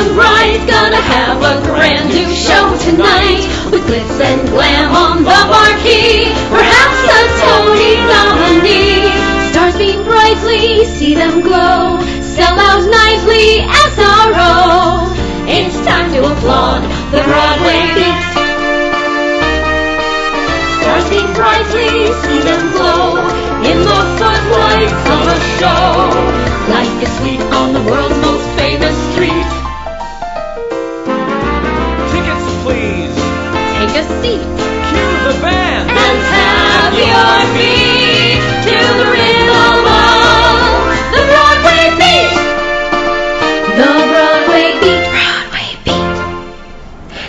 and bright, gonna have a grand new show tonight, with glitz and glam on the marquee, perhaps a Tony nominee. Stars beam brightly, see them glow, sell out nightly, SRO. It's time to applaud the Broadway beat. Stars beam brightly, see them glow, in the footlights of a show. Life is sweet on the world's most famous street. Tickets, please. Take a seat. Cue the band. And have your feet to the rhythm of the Broadway beat. The Broadway beat. Broadway beat.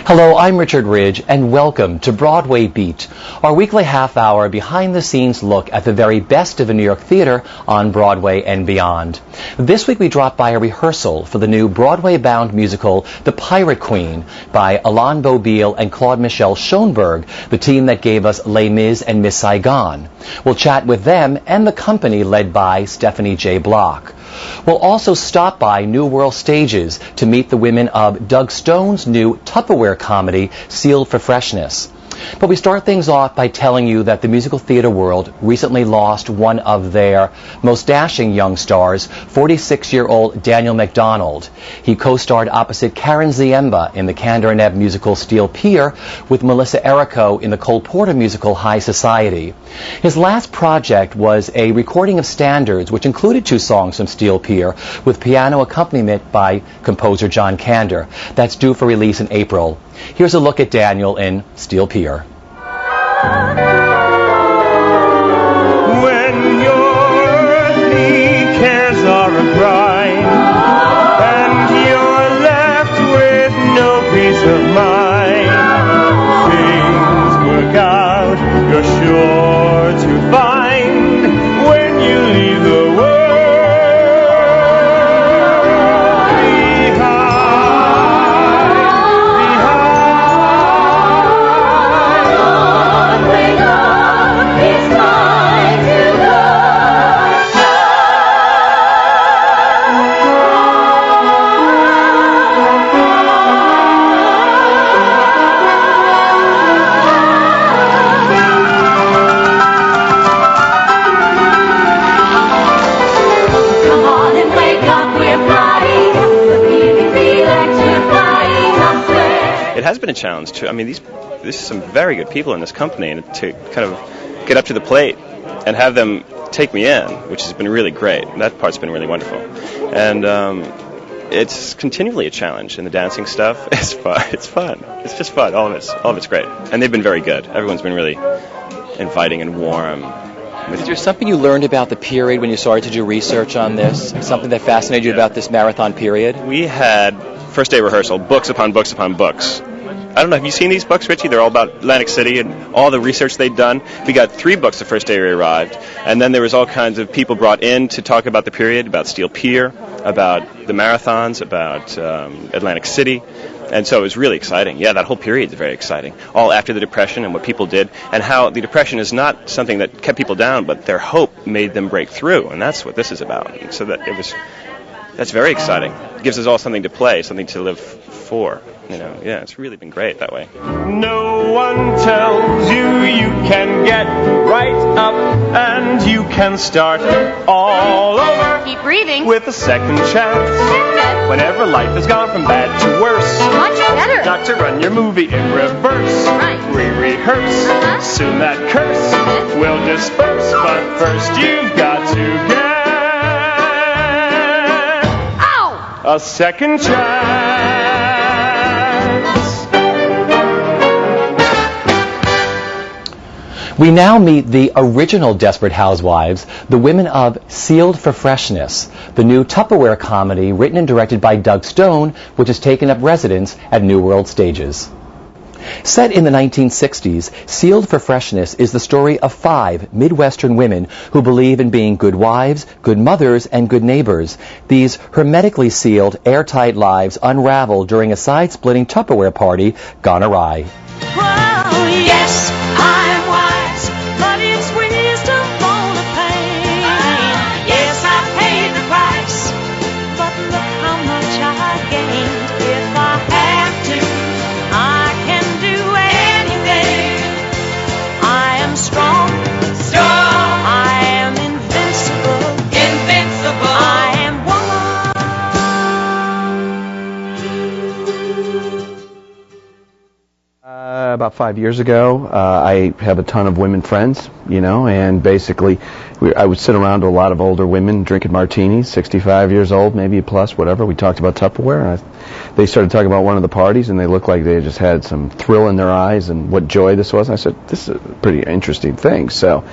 Hello, I'm Richard Ridge, and welcome to Broadway Beat, our weekly half-hour behind-the-scenes look at the very best of a New York theater on Broadway and beyond. This week we dropped by a rehearsal for the new Broadway-bound musical The Pirate Queen by Alain Boublil and Claude-Michel Schonberg, the team that gave us Les Mis and Miss Saigon. We'll chat with them and the company led by Stephanie J. Block. We'll also stop by New World Stages to meet the women of Doug Stone's new Tupperware comedy, Sealed For Freshness. But we start things off by telling you that the musical theater world recently lost one of their most dashing young stars, 46-year-old Daniel McDonald. He co-starred opposite Karen Ziemba in the Kander and Ebb musical Steel Pier with Melissa Errico in the Cole Porter musical High Society. His last project was a recording of standards, which included 2 songs from Steel Pier with piano accompaniment by composer John Kander. That's due for release in April. Here's a look at Daniel in Steel Pier. When your earthly cares are a brine, and you're left with no peace of mind, things work out, you're sure to find when you leave the world. It has been a challenge too. I mean, there's some very good people in this company, and to kind of get up to the plate and have them take me in, which has been really great. That part's been really wonderful, and it's continually a challenge. And the dancing stuff is fun. It's fun. It's just fun. All of it's great, and they've been very good. Everyone's been really inviting and warm. Is there something you learned about the period when you started to do research on this? Something that fascinated you about this marathon period? We had first day rehearsal, books upon books upon books. I don't know, have you seen these books, Richie? They're all about Atlantic City and all the research they'd done. We got 3 books the first day we arrived, and then there was all kinds of people brought in to talk about the period, about Steel Pier, about the marathons, about Atlantic City, and so it was really exciting. Yeah, that whole period is very exciting, all after the Depression and what people did, and how the Depression is not something that kept people down, but their hope made them break through, and that's what this is about. And so that's very exciting. It gives us all something to play, something to live for. Yeah, it's really been great that way. No one tells you can get right up and you can start all over. Keep breathing. With a second chance. Good. Whenever life has gone from bad to worse. Much better. Not to run your movie in reverse. Right. Re-rehearse. Soon that curse will disperse. But first you've got to get a second chance. We now meet the original Desperate Housewives, the women of Sealed For Freshness, the new Tupperware comedy written and directed by Doug Stone, which has taken up residence at New World Stages. Set in the 1960s, Sealed For Freshness is the story of 5 Midwestern women who believe in being good wives, good mothers, and good neighbors. These hermetically sealed, airtight lives unravel during a side-splitting Tupperware party gone awry. Well, yes, I'm wise, but it's wisdom for the pain. Yes, I paid the price, but look how much I gained. about 5 years ago. I have a ton of women friends, and basically I would sit around to a lot of older women drinking martinis, 65 years old, maybe plus, whatever. We talked about Tupperware, and they started talking about one of the parties, and they looked like they just had some thrill in their eyes and what joy this was. And I said, this is a pretty interesting thing. So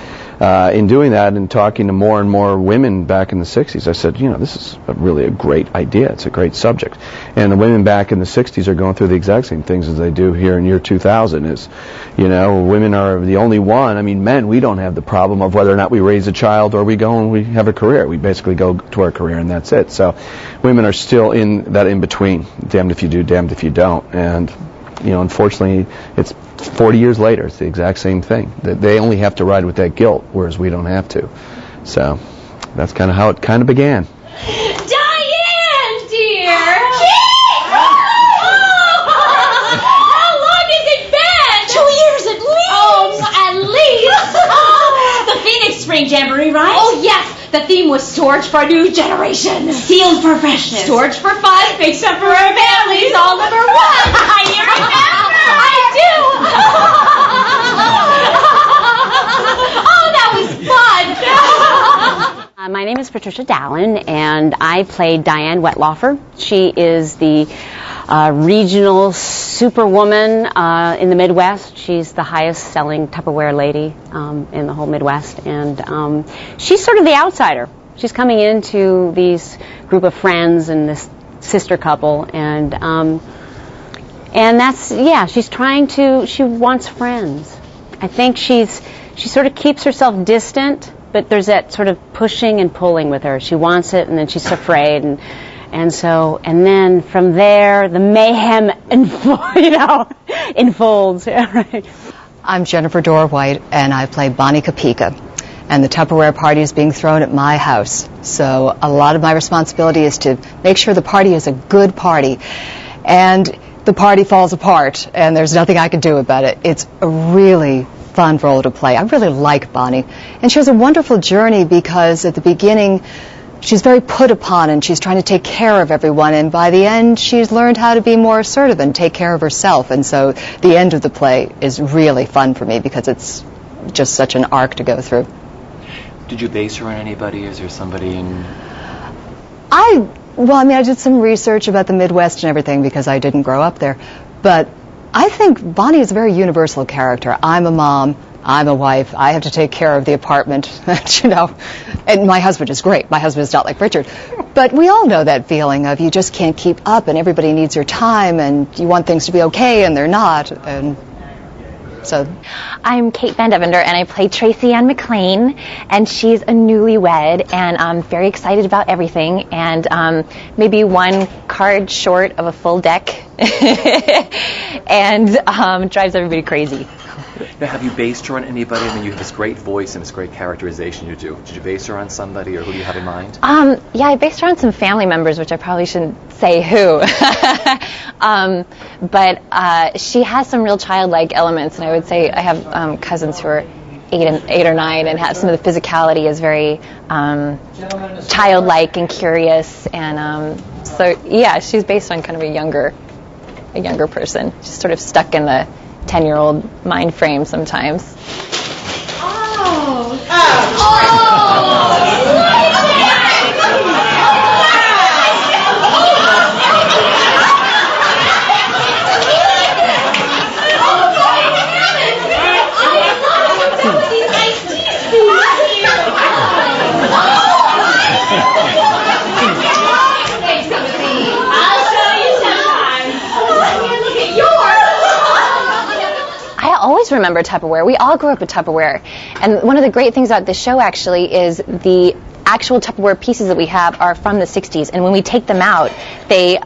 in doing that and talking to more and more women back in the 60s, I said, this is really a great idea. It's a great subject. And the women back in the 60s are going through the exact same things as they do here in year 2000 is, women are the only one. I mean, men, we don't have the problem of whether or not we raise a child or we go and we have a career. We basically go to our career and that's it. So women are still in that in-between. Damned if you do, damned if you don't. And, unfortunately, it's 40 years later. It's the exact same thing. They only have to ride with that guilt, whereas we don't have to. So that's kind of how it kind of began. Diane, dear! How long has it been? 2 years at least. Oh, at least. The Phoenix Spring Jamboree, right? Oh, yes. The theme was Storage for a New Generation. Sealed For Freshness. Storage for fun, fixed up for our families, all number one. You remember? I do. Oh, that was fun. My name is Patricia Dallin, and I played Diane Wetlaufer. She is the regional superwoman in the Midwest. She's the highest-selling Tupperware lady in the whole Midwest, and she's sort of the outsider. She's coming into these group of friends and this sister couple, and that's, she's trying to, she wants friends. I think she sort of keeps herself distant, but there's that sort of pushing and pulling with her. She wants it, and then she's afraid, and then from there, the mayhem unfolds. Right. I'm Jennifer Dora White, and I play Bonnie Kapika. And the Tupperware party is being thrown at my house. So a lot of my responsibility is to make sure the party is a good party. And the party falls apart, and there's nothing I can do about it. It's a really fun role to play. I really like Bonnie. And she has a wonderful journey because at the beginning, she's very put upon and she's trying to take care of everyone, and by the end she's learned how to be more assertive and take care of herself, and so the end of the play is really fun for me because it's just such an arc to go through. Did you base her on anybody? Is there somebody in... I did some research about the Midwest and everything because I didn't grow up there, but I think Bonnie is a very universal character. I'm a mom, I'm a wife, I have to take care of the apartment, and my husband is great. My husband is not like Richard. But we all know that feeling of you just can't keep up and everybody needs your time and you want things to be okay and they're not. And so I'm Kate Van Devender, and I play Tracy Ann McLean, and she's a newlywed, and I'm very excited about everything, and maybe one card short of a full deck, and drives everybody crazy. Now, have you based her on anybody? I mean, you have this great voice and this great characterization you do. Did you base her on somebody, or who do you have in mind? Yeah, I based her on some family members, which I probably shouldn't say who. But she has some real childlike elements, and I would say I have cousins who are 8 or 9 and have some of the physicality is very childlike and curious, and so yeah, she's based on kind of a younger person. She's sort of stuck in the 10-year-old mind frame sometimes. I always remember Tupperware. We all grew up with Tupperware. And one of the great things about this show, actually, is the actual Tupperware pieces that we have are from the 60s. And when we take them out, we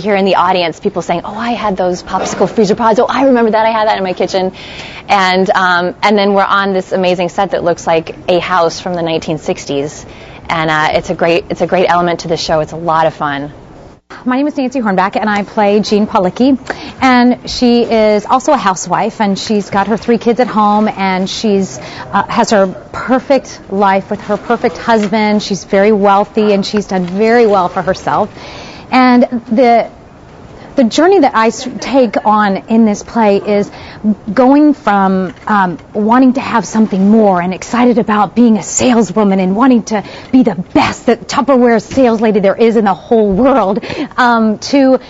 hear in the audience people saying, oh, I had those popsicle freezer pods. Oh, I remember that. I had that in my kitchen. And then we're on this amazing set that looks like a house from the 1960s. And it's a great element to the show. It's a lot of fun. My name is Nancy Hornback, and I play Jean Palicki, and she is also a housewife, and she's got her 3 kids at home, and she's has her perfect life with her perfect husband. She's very wealthy, and she's done very well for herself. And the the journey that I take on in this play is going from wanting to have something more and excited about being a saleswoman and wanting to be the best Tupperware sales lady there is in the whole world, to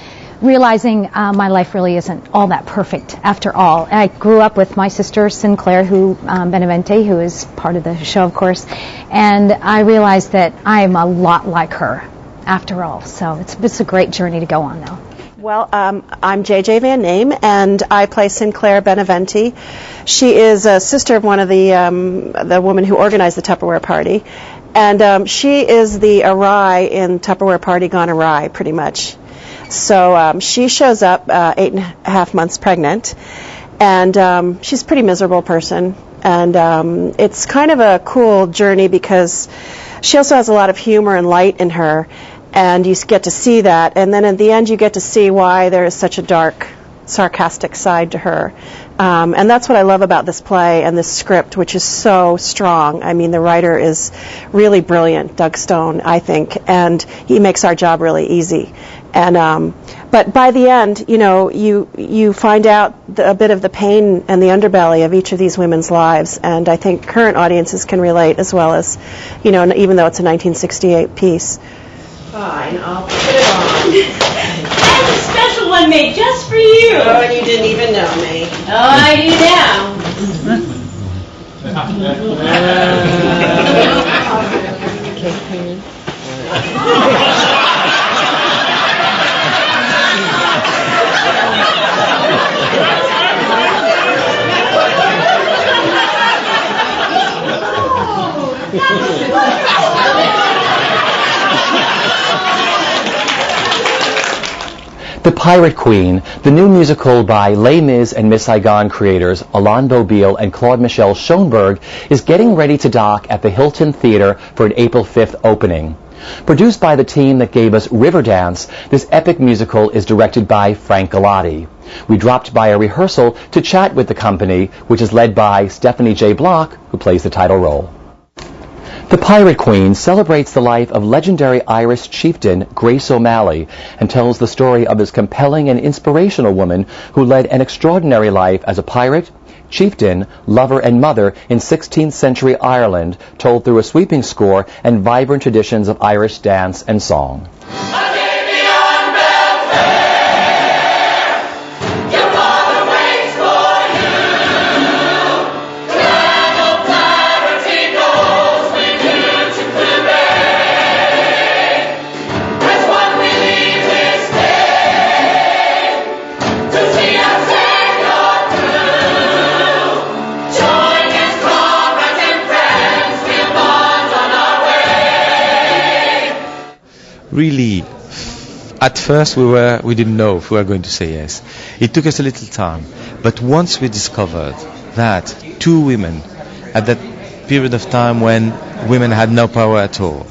realizing my life really isn't all that perfect after all. I grew up with my sister Sinclair, Benavente, who is part of the show, of course, and I realized that I'm a lot like her after all. So it's a great journey to go on now. Well, I'm JJ Van Name, and I play Sinclair Benavente. She is a sister of one of the woman who organized the Tupperware party, and she is the awry in Tupperware Party Gone Awry, pretty much. So she shows up 8.5 months pregnant, and she's a pretty miserable person. And it's kind of a cool journey because she also has a lot of humor and light in her, and you get to see that. And then at the end, you get to see why there is such a dark, sarcastic side to her. And that's what I love about this play and this script, which is so strong. I mean, the writer is really brilliant, Doug Stone, I think, and he makes our job really easy. And but by the end, you know, you find out a bit of the pain and the underbelly of each of these women's lives, and I think current audiences can relate as well as, you know, even though it's a 1968 piece. Fine, I'll put it on. I have a special one made just for you. Oh, and you didn't even know me. Oh, I do now. The Pirate Queen, the new musical by Les Mis and Miss Saigon creators Alain Boublil and Claude-Michel Schonberg, is getting ready to dock at the Hilton Theater for an April 5th opening. Produced by the team that gave us Riverdance, this epic musical is directed by Frank Galati. We dropped by a rehearsal to chat with the company, which is led by Stephanie J. Block, who plays the title role. The Pirate Queen celebrates the life of legendary Irish chieftain Grace O'Malley and tells the story of this compelling and inspirational woman who led an extraordinary life as a pirate, chieftain, lover, and mother in 16th century Ireland, told through a sweeping score and vibrant traditions of Irish dance and song. Really, at first we didn't know if we were going to say yes. It took us a little time, but once we discovered that two women, at that period of time when women had no power at all,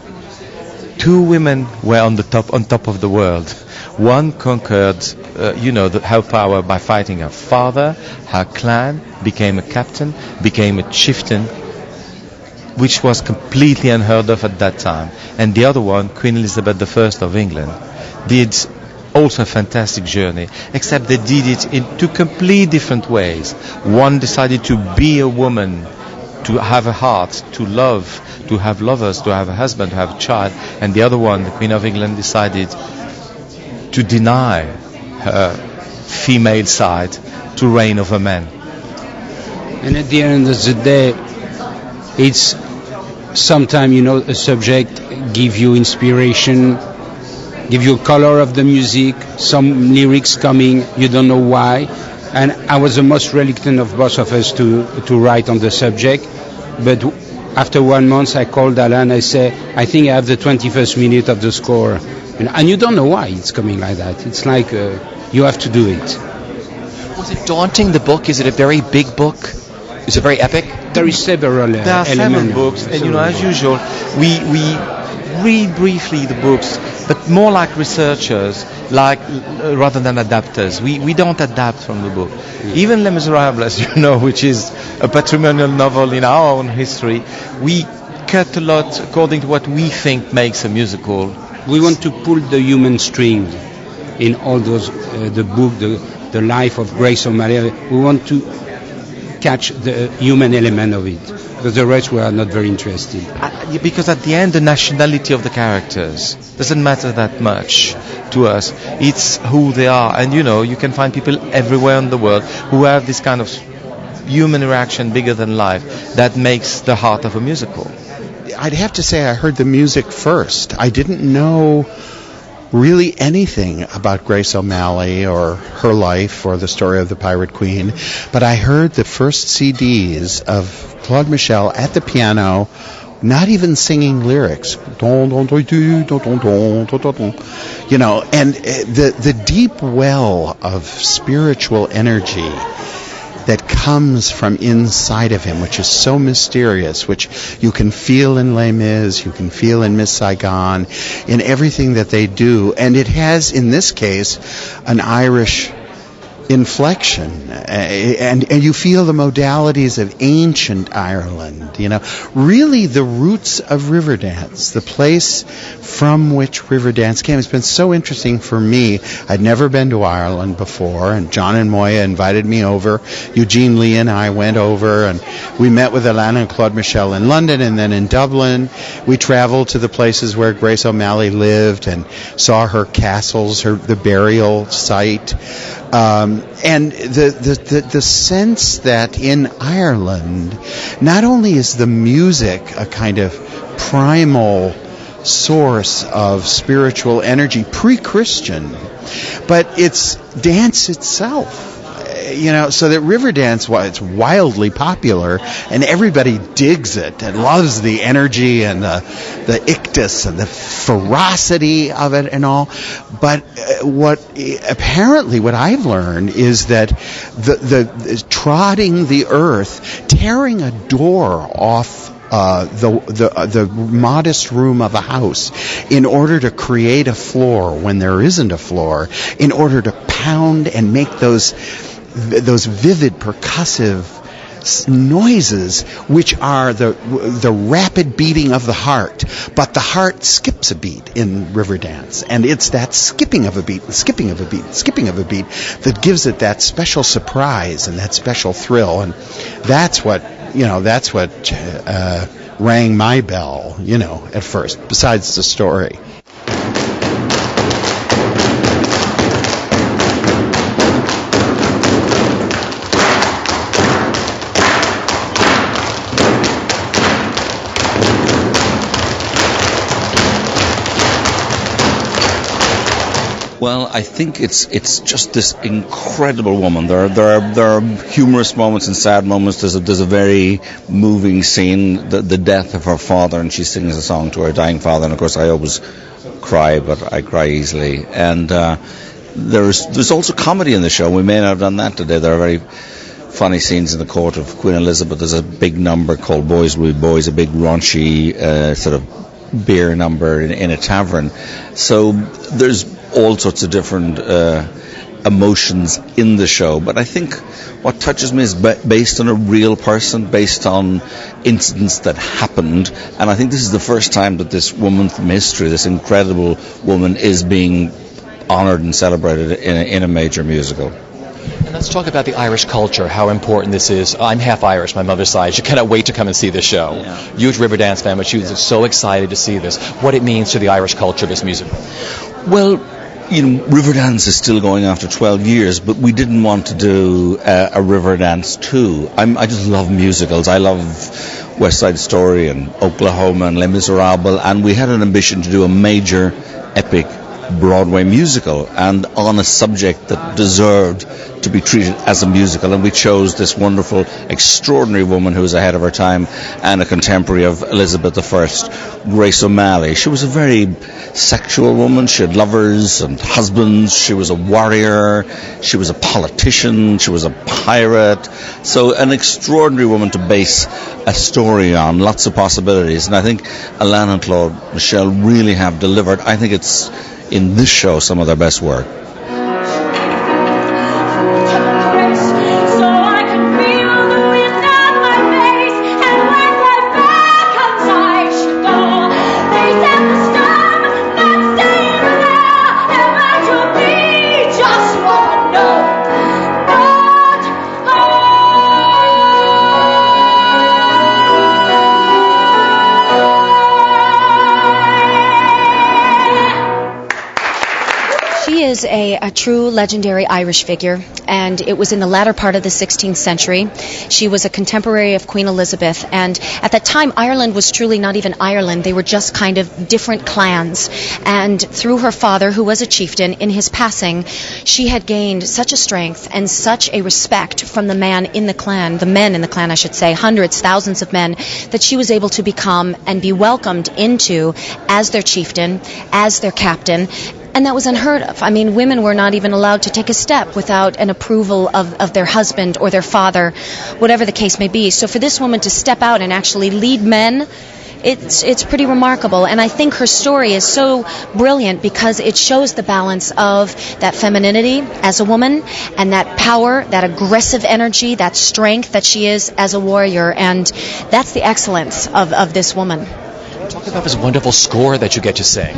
two women were on top of the world. One conquered, her power by fighting her father, her clan, became a captain, became a chieftain, which was completely unheard of at that time. And the other one, Queen Elizabeth I of England, did also a fantastic journey, except they did it in two completely different ways. One decided to be a woman, to have a heart, to love, to have lovers, to have a husband, to have a child, and the other one, the Queen of England, decided to deny her female side to reign over men. And at the end of the day, it's sometimes, a subject give you inspiration, give you color of the music, some lyrics coming, you don't know why. And I was the most reluctant of both of us to write on the subject. But after 1 month, I called Alain, I said, I think I have the 21st minute of the score. And you don't know why it's coming like that. It's like you have to do it. Was it daunting, the book? Is it a very big book? Is it very epic? There is several there are elements. Several books, and as usual, we read briefly the books, but more like researchers, rather than adapters. We don't adapt from the book. Even Les Miserables, as you know, which is a patrimonial novel in our own history, we cut a lot according to what we think makes a musical. We want to pull the human string. in all those, the book, the life of Grace O'Malley. We want to catch the human element of it, because the rest we are not very interested. Because at the end, the nationality of the characters doesn't matter that much to us. It's who they are. And you can find people everywhere in the world who have this kind of human reaction bigger than life that makes the heart of a musical. I'd have to say I heard the music first. I didn't know really anything about Grace O'Malley or her life or the story of the Pirate Queen, but I heard the first CDs of Claude-Michel at the piano, not even singing lyrics, and the deep well of spiritual energy that comes from inside of him, which is so mysterious, which you can feel in Les Mis, you can feel in Miss Saigon, in everything that they do. And it has, in this case, an Irish inflection, and you feel the modalities of ancient Ireland, really the roots of Riverdance, the place from which Riverdance came. It's been so interesting for me. I'd never been to Ireland before, and John and Moya invited me over. Eugene Lee and I went over, and we met with Alain and Claude-Michel in London, and then in Dublin. We traveled to the places where Grace O'Malley lived and saw her castles, the burial site. And the sense that in Ireland, not only is the music a kind of primal source of spiritual energy, pre-Christian, but it's dance itself. So that Riverdance, it's wildly popular, and everybody digs it and loves the energy and the ictus and the ferocity of it and all. But what I've learned is that the trotting the earth, tearing a door off the modest room of a house in order to create a floor when there isn't a floor, in order to pound and make those vivid percussive noises, which are the rapid beating of the heart, but the heart skips a beat in Riverdance, and it's that skipping of a beat, skipping of a beat, skipping of a beat that gives it that special surprise and that special thrill, and that's what rang my bell, at first, besides the story. Well, I think it's just this incredible woman. There are humorous moments and sad moments. There's a very moving scene, the death of her father, and she sings a song to her dying father. And of course, I always cry, but I cry easily. And there's also comedy in the show. We may not have done that today. There are very funny scenes in the court of Queen Elizabeth. There's a big number called Boys Will Be Boys, a big raunchy sort of beer number in a tavern. So there's all sorts of different emotions in the show, but I think what touches me is based on a real person, based on incidents that happened, and I think this is the first time that this woman from history, this incredible woman, is being honoured and celebrated in a major musical. And let's talk about the Irish culture, how important this is. I'm half Irish, my mother's side. She cannot wait to come and see this show. Yeah. Huge Riverdance fan, but she was so excited to see this. What it means to the Irish culture, this musical. Well, Riverdance is still going after 12 years, but we didn't want to do a Riverdance 2. I just love musicals. I love West Side Story and Oklahoma and Les Miserables, and we had an ambition to do a major, epic Broadway musical, and on a subject that deserved to be treated as a musical, and we chose this wonderful, extraordinary woman who was ahead of her time and a contemporary of Elizabeth I, Grace O'Malley. She was a very sexual woman. She had lovers and husbands. She was a warrior. She was a politician. She was a pirate. So an extraordinary woman to base a story on, lots of possibilities, and I think Alain and Claude-Michel really have delivered. I think it's in this show some of their best work. Be is a true legendary Irish figure, and it was in the latter part of the 16th century. She was a contemporary of Queen Elizabeth, and at that time Ireland was truly not even Ireland. They were just kind of different clans, and through her father, who was a chieftain, in his passing, she had gained such a strength and such a respect from the men in the clan I should say, hundreds, thousands of men, that she was able to become and be welcomed into as their chieftain, as their captain. And that was unheard of. I mean, women were not even allowed to take a step without an approval of their husband or their father, whatever the case may be. So for this woman to step out and actually lead men, it's pretty remarkable. And I think her story is so brilliant because it shows the balance of that femininity as a woman and that power, that aggressive energy, that strength that she is as a warrior. And that's the excellence of this woman. Talk about this wonderful score that you get to sing.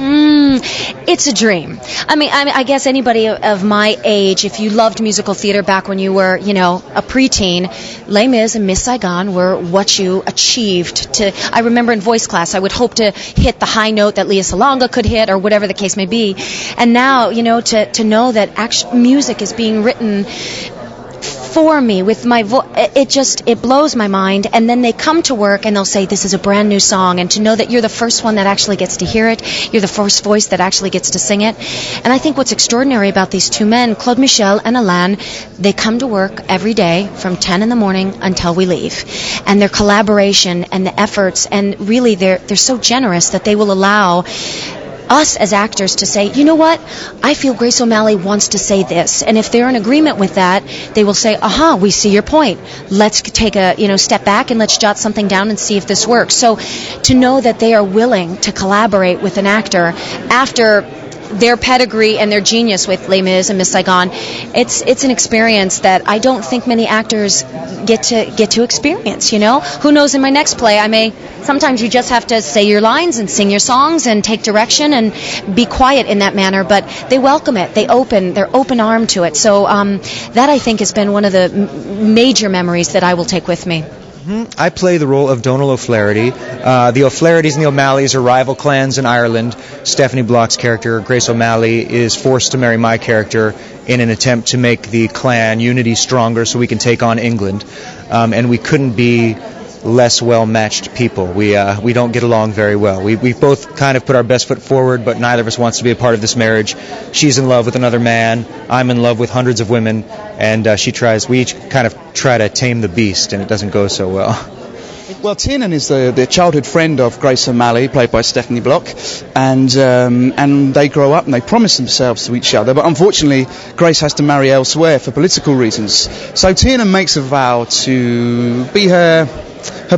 It's a dream. I mean, I guess anybody of my age, if you loved musical theater back when you were, a preteen, Les Mis and Miss Saigon were what you achieved. I remember in voice class, I would hope to hit the high note that Lea Salonga could hit, or whatever the case may be. And now, to know that music is being written for me with my voice, it blows my mind. And then they come to work and they'll say, this is a brand new song, and to know that you're the first one that actually gets to hear it, you're the first voice that actually gets to sing it. And I think what's extraordinary about these two men, Claude-Michel and Alain, they come to work every day from 10 in the morning until we leave. And their collaboration and the efforts, and really they're so generous that they will allow us as actors to say, you know what, I feel Grace O'Malley wants to say this. And if they're in agreement with that, they will say, aha, we see your point. Let's take a step back and let's jot something down and see if this works. So to know that they are willing to collaborate with an actor after their pedigree and their genius with Les Mis and Miss Saigon, it's an experience that I don't think many actors get to experience. Who knows, in my next play sometimes you just have to say your lines and sing your songs and take direction and be quiet in that manner, but they welcome it. They're open armed to it. So that I think has been one of the major memories that I will take with me. I play the role of Donal O'Flaherty. The O'Flahertys and the O'Malleys are rival clans in Ireland. Stephanie Block's character, Grace O'Malley, is forced to marry my character in an attempt to make the clan unity stronger so we can take on England. And we couldn't be less well-matched people. We don't get along very well. We've both kind of put our best foot forward, but neither of us wants to be a part of this marriage. She's in love with another man. I'm in love with hundreds of women, and we each kind of try to tame the beast, and it doesn't go so well. Well, Tiernan is the childhood friend of Grace O'Malley, played by Stephanie Block, and they grow up and they promise themselves to each other, but unfortunately Grace has to marry elsewhere for political reasons. So Tiernan makes a vow to be her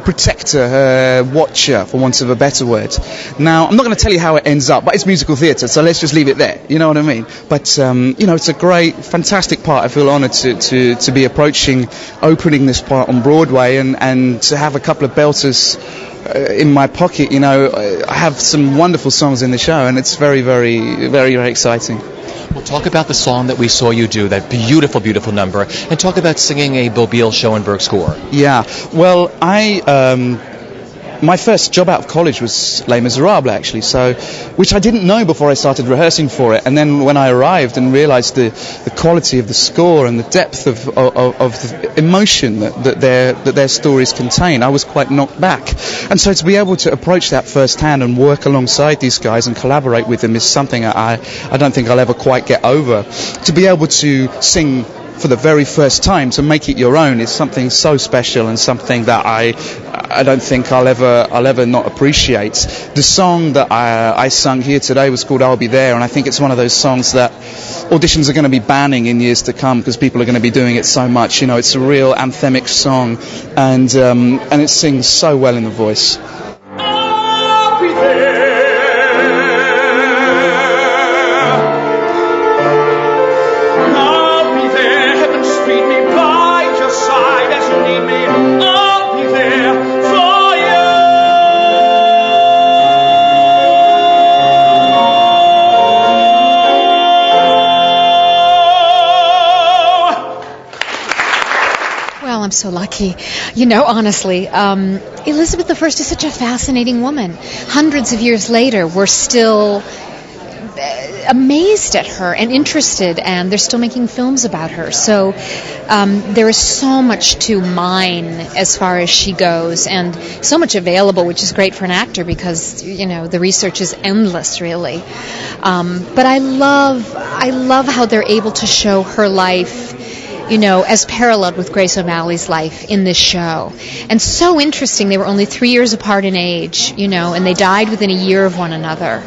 protector, her watcher, for want of a better word. Now, I'm not going to tell you how it ends up, but it's musical theatre, so let's just leave it there. You know what I mean? But, it's a great, fantastic part. I feel honoured to be opening this part on Broadway and to have a couple of belters in my pocket. I have some wonderful songs in the show, and it's very, very, very, very exciting. Well, talk about the song that we saw you do, that beautiful, beautiful number, and talk about singing a Boublil Schonberg score. Yeah, well, my first job out of college was Les Miserables, actually, which I didn't know before I started rehearsing for it. And then when I arrived and realised the quality of the score and the depth of the emotion that their stories contain, I was quite knocked back. And so to be able to approach that firsthand and work alongside these guys and collaborate with them is something I don't think I'll ever quite get over. To be able to sing for the very first time, to make it your own, is something so special and something that I don't think I'll ever not appreciate. The song that I sung here today was called I'll Be There, and I think it's one of those songs that auditions are going to be banning in years to come because people are going to be doing it so much. It's a real anthemic song, and it sings so well in the voice. I'll be there. I'm so lucky. Honestly, Elizabeth I is such a fascinating woman. Hundreds of years later, we're still amazed at her and interested, and they're still making films about her. So there is so much to mine as far as she goes, and so much available, which is great for an actor because, you know, the research is endless, really. But I love how they're able to show her life, you know, as paralleled with Grace O'Malley's life in this show. And so interesting, they were only 3 years apart in age, you know, and they died within a year of one another.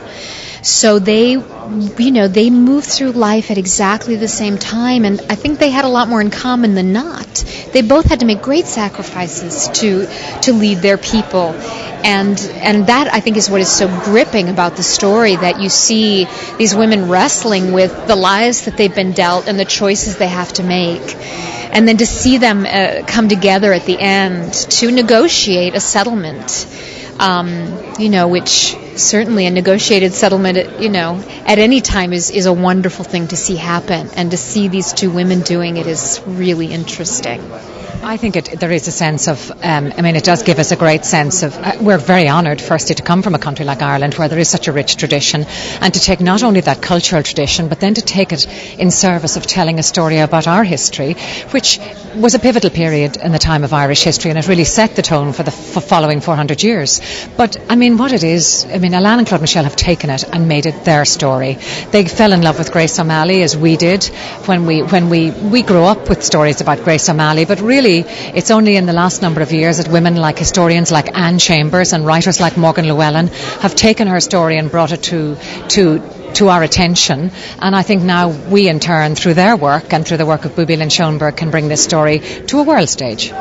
So they, you know, they moved through life at exactly the same time, and I think they had a lot more in common than not. They both had to make great sacrifices to lead their people, and that, I think, is what is so gripping about the story, that you see these women wrestling with the lies that they've been dealt and the choices they have to make. And then to see them come together at the end to negotiate a settlement, you know, which certainly a negotiated settlement, you know, at any time is a wonderful thing to see happen. And to see these two women doing it is really interesting. I think there is a sense of, I mean, it does give us a great sense of, we're very honoured, firstly, to come from a country like Ireland where there is such a rich tradition, and to take not only that cultural tradition, but then to take it in service of telling a story about our history, which was a pivotal period in the time of Irish history, and it really set the tone for the following 400 years. But, I mean, what it is, I mean, Alain and Claude-Michel have taken it and made it their story. They fell in love with Grace O'Malley, as we did, when we grew up with stories about Grace O'Malley, but really, it's only in the last number of years that women like historians like Anne Chambers and writers like Morgan Llewellyn have taken her story and brought it to our attention. And I think now we, in turn, through their work and through the work of Boublil and Schonberg, can bring this story to a world stage.